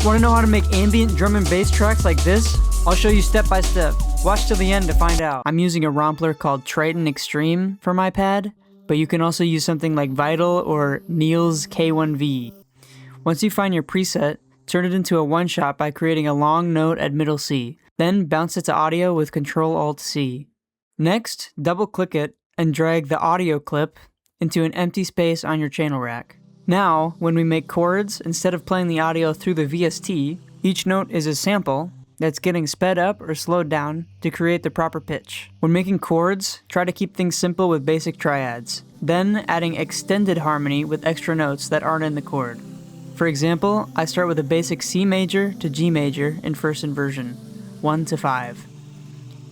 Want to know how to make ambient drum and bass tracks like this? I'll show you step by step. Watch till the end to find out. I'm using a Rompler called Triton Extreme for my pad, but you can also use something like Vital or Neil's K1V. Once you find your preset, turn it into a one-shot by creating a long note at middle C. Then bounce it to audio with Ctrl-Alt-C. Next, double-click it and drag the audio clip into an empty space on your channel rack. Now, when we make chords, instead of playing the audio through the VST, each note is a sample that's getting sped up or slowed down to create the proper pitch. When making chords, try to keep things simple with basic triads, then adding extended harmony with extra notes that aren't in the chord. For example, I start with a basic C major to G major in first inversion, 1 to 5.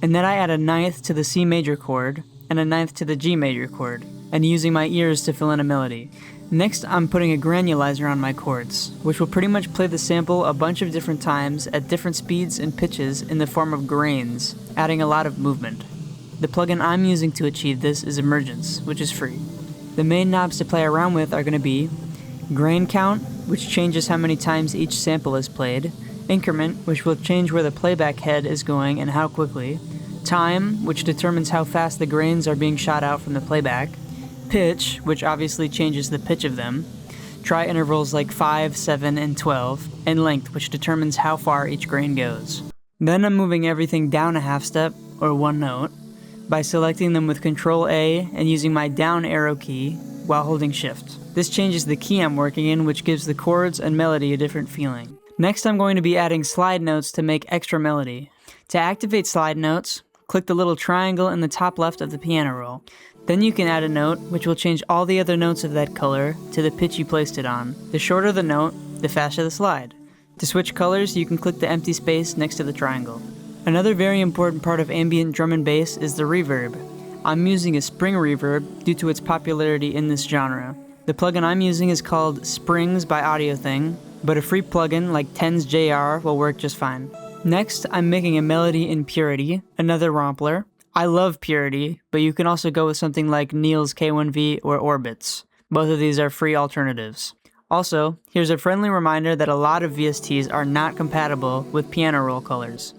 And then I add a ninth to the C major chord and a ninth to the G major chord, and using my ears to fill in a melody. Next, I'm putting a granulizer on my chords, which will pretty much play the sample a bunch of different times at different speeds and pitches in the form of grains, adding a lot of movement. The plugin I'm using to achieve this is Emergence, which is free. The main knobs to play around with are going to be grain count, which changes how many times each sample is played, increment, which will change where the playback head is going and how quickly, time, which determines how fast the grains are being shot out from the playback, pitch, which obviously changes the pitch of them, try intervals like 5, 7, and 12, and length, which determines how far each grain goes. Then I'm moving everything down a half step, or one note, by selecting them with Ctrl-A and using my down arrow key while holding Shift. This changes the key I'm working in, which gives the chords and melody a different feeling. Next, I'm going to be adding slide notes to make extra melody. To activate slide notes, click the little triangle in the top left of the piano roll. Then you can add a note, which will change all the other notes of that color to the pitch you placed it on. The shorter the note, the faster the slide. To switch colors, you can click the empty space next to the triangle. Another very important part of ambient drum and bass is the reverb. I'm using a spring reverb due to its popularity in this genre. The plugin I'm using is called Springs by AudioThing, but a free plugin like Tens JR will work just fine. Next, I'm making a melody in Purity, another Rompler. I love Purity, but you can also go with something like Neil's K1V or Orbits. Both of these are free alternatives. Also, here's a friendly reminder that a lot of VSTs are not compatible with piano roll colors.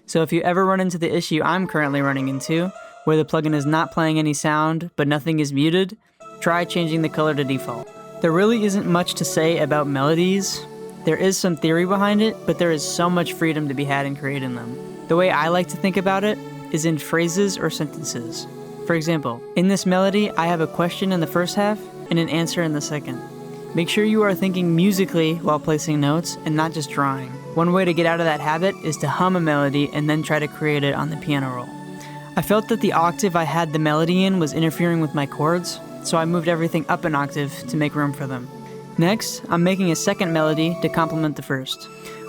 So if you ever run into the issue I'm currently running into, where the plugin is not playing any sound but nothing is muted, try changing the color to default. There really isn't much to say about melodies. There is some theory behind it, but there is so much freedom to be had in creating them. The way I like to think about it is in phrases or sentences. For example, in this melody, I have a question in the first half and an answer in the second. Make sure you are thinking musically while placing notes and not just drawing. One way to get out of that habit is to hum a melody and then try to create it on the piano roll. I felt that the octave I had the melody in was interfering with my chords, so I moved everything up an octave to make room for them. Next, I'm making a second melody to complement the first.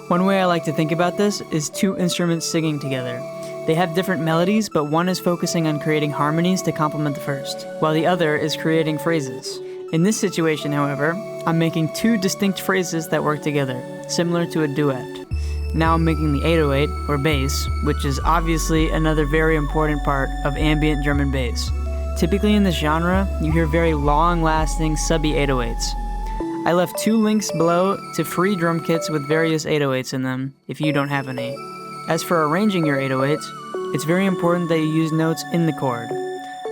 One way I like to think about this is two instruments singing together. They have different melodies, but one is focusing on creating harmonies to complement the first, while the other is creating phrases. In this situation, however, I'm making two distinct phrases that work together, similar to a duet. Now I'm making the 808, or bass, which is obviously another very important part of ambient drum and bass. Typically in this genre, you hear very long-lasting subby 808s. I left 2 links below to free drum kits with various 808s in them, if you don't have any. As for arranging your 808s, it's very important that you use notes in the chord.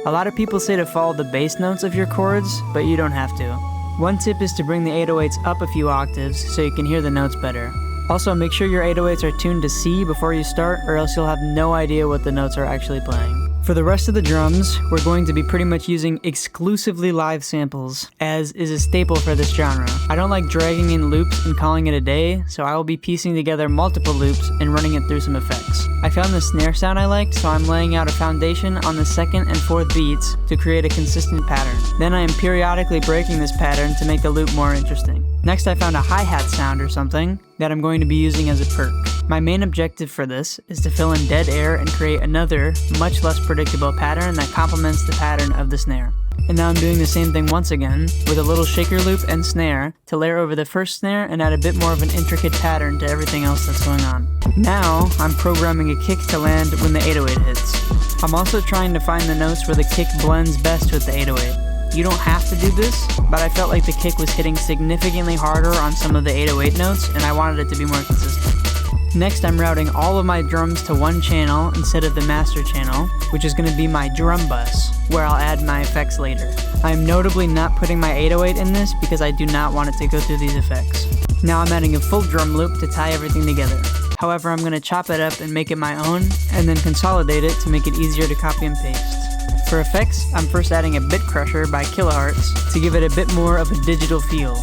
A lot of people say to follow the bass notes of your chords, but you don't have to. One tip is to bring the 808s up a few octaves so you can hear the notes better. Also, make sure your 808s are tuned to C before you start, or else you'll have no idea what the notes are actually playing. For the rest of the drums, we're going to be pretty much using exclusively live samples, as is a staple for this genre. I don't like dragging in loops and calling it a day, so I will be piecing together multiple loops and running it through some effects. I found the snare sound I liked, so I'm laying out a foundation on the second and fourth beats to create a consistent pattern. Then I am periodically breaking this pattern to make the loop more interesting. Next, I found a hi-hat sound or something that I'm going to be using as a perk. My main objective for this is to fill in dead air and create another, much less predictable pattern that complements the pattern of the snare. And now I'm doing the same thing once again, with a little shaker loop and snare to layer over the first snare and add a bit more of an intricate pattern to everything else that's going on. Now, I'm programming a kick to land when the 808 hits. I'm also trying to find the notes where the kick blends best with the 808. You don't have to do this, but I felt like the kick was hitting significantly harder on some of the 808 notes, and I wanted it to be more consistent. Next, I'm routing all of my drums to one channel instead of the master channel, which is going to be my drum bus, where I'll add my effects later. I am notably not putting my 808 in this because I do not want it to go through these effects. Now I'm adding a full drum loop to tie everything together. However, I'm going to chop it up and make it my own, and then consolidate it to make it easier to copy and paste. For effects, I'm first adding a Bitcrusher by Kilohertz to give it a bit more of a digital feel.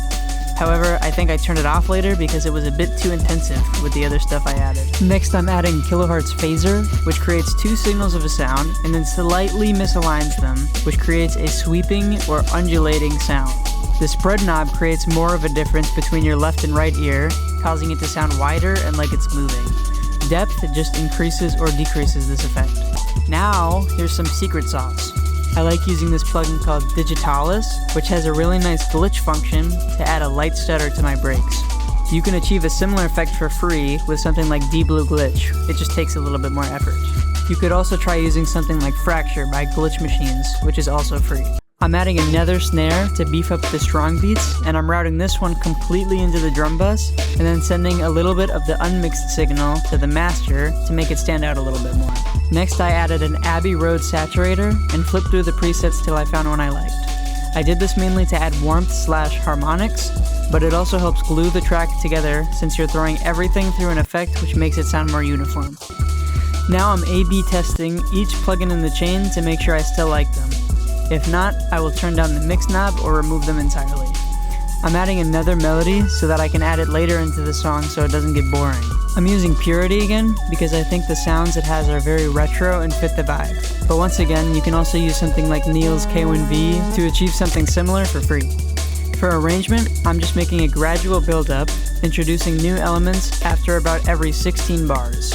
However, I think I turned it off later because it was a bit too intensive with the other stuff I added. Next, I'm adding Kilohertz Phaser, which creates two signals of a sound and then slightly misaligns them, which creates a sweeping or undulating sound. The spread knob creates more of a difference between your left and right ear, causing it to sound wider and like it's moving. Depth just increases or decreases this effect. Now, here's some secret sauce. I like using this plugin called Digitais, which has a really nice glitch function to add a light stutter to my breaks. You can achieve a similar effect for free with something like Dblue Glitch. It just takes a little bit more effort. You could also try using something like Fracture by Glitch Machines, which is also free. I'm adding another snare to beef up the strong beats, and I'm routing this one completely into the drum bus, and then sending a little bit of the unmixed signal to the master to make it stand out a little bit more. Next, I added an Abbey Road saturator and flipped through the presets till I found one I liked. I did this mainly to add warmth/harmonics, but it also helps glue the track together since you're throwing everything through an effect which makes it sound more uniform. Now I'm A/B testing each plugin in the chain to make sure I still like them. If not, I will turn down the mix knob or remove them entirely. I'm adding another melody so that I can add it later into the song so it doesn't get boring. I'm using Purity again because I think the sounds it has are very retro and fit the vibe. But once again, you can also use something like Neil's K1V to achieve something similar for free. For arrangement, I'm just making a gradual build-up, introducing new elements after about every 16 bars.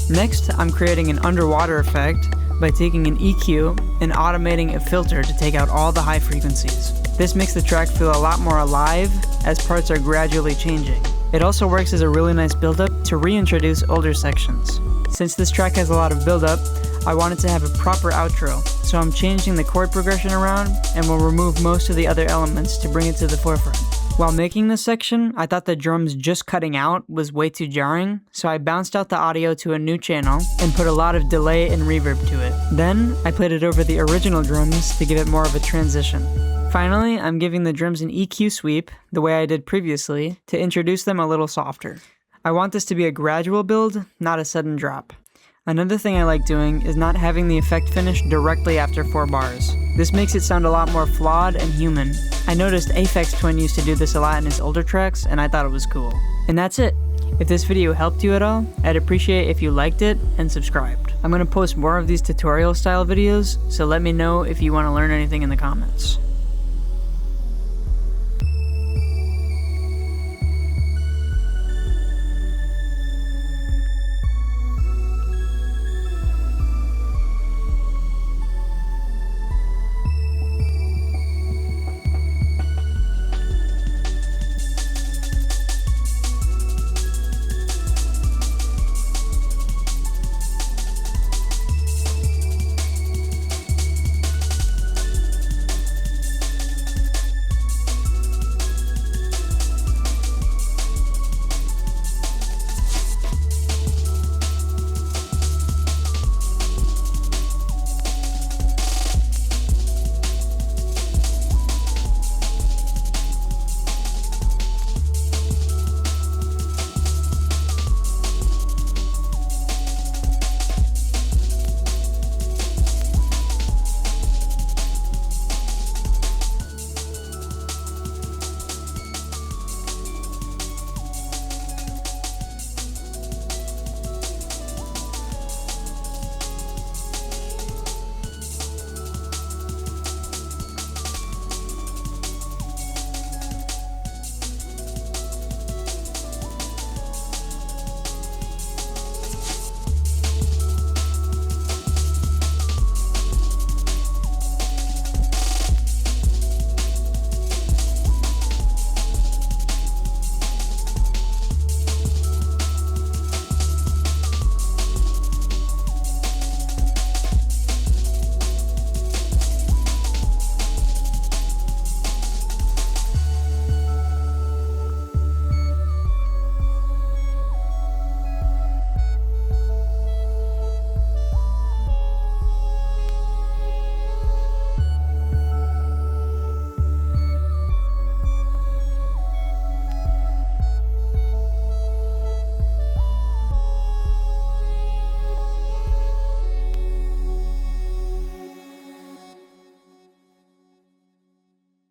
Next, I'm creating an underwater effect by taking an EQ and automating a filter to take out all the high frequencies. This makes the track feel a lot more alive as parts are gradually changing. It also works as a really nice build-up to reintroduce older sections. Since this track has a lot of build-up, I wanted to have a proper outro, so I'm changing the chord progression around and will remove most of the other elements to bring it to the forefront. While making this section, I thought the drums just cutting out was way too jarring, so I bounced out the audio to a new channel and put a lot of delay and reverb to it. Then, I played it over the original drums to give it more of a transition. Finally, I'm giving the drums an EQ sweep, the way I did previously, to introduce them a little softer. I want this to be a gradual build, not a sudden drop. Another thing I like doing is not having the effect finish directly after 4 bars. This makes it sound a lot more flawed and human. I noticed Aphex Twin used to do this a lot in his older tracks, and I thought it was cool. And that's it. If this video helped you at all, I'd appreciate if you liked it and subscribed. I'm going to post more of these tutorial style videos, so let me know if you want to learn anything in the comments.